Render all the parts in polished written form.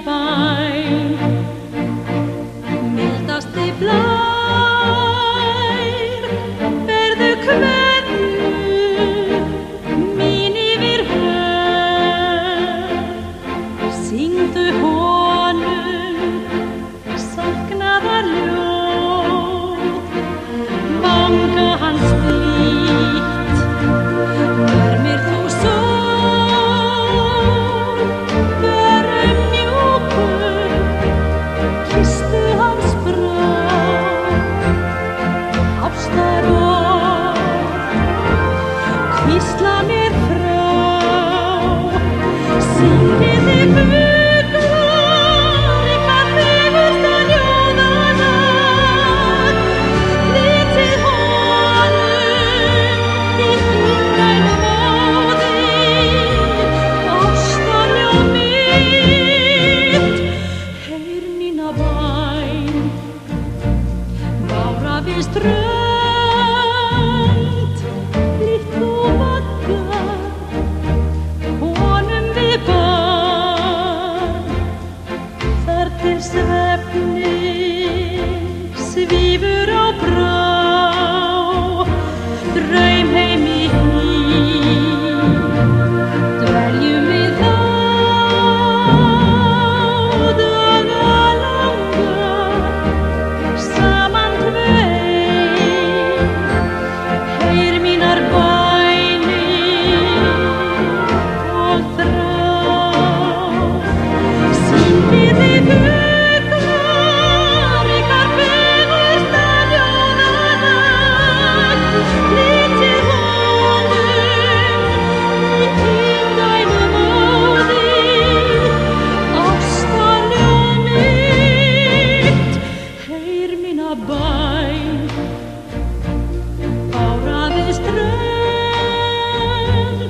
bæn, mildasti blær, berðu kveðju mín yfir höf, syngdu honum saknaðarljóð, vanga hans blítt, vermir þú sól, vörum mjúkur, kysstu hans brá, ástarorð, hvísla mér frá, syngiði fuglar ykkar fegursta ljóðalag, flytjið honum í indælu móði, ástarljóð mitt, heyr mína bæn, bára við strönd, líkt þú vaggar honum við barn, þar til svefninn svífur á brá, draumheimi dveljum við þá, daga langa saman tveir, heyr mínar bænir og þrá, syngiði fuglar ykkar fegursta ljóðalag, flytjið honum í indælu móði, ástarljóð mitt, heyr mína bæn, bára við strönd,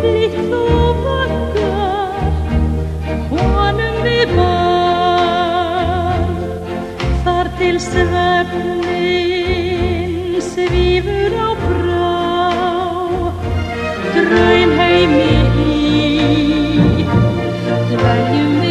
líkt þú vaggar honum við barn, þar til svefninn svífur á brá, draumheimi dveljum við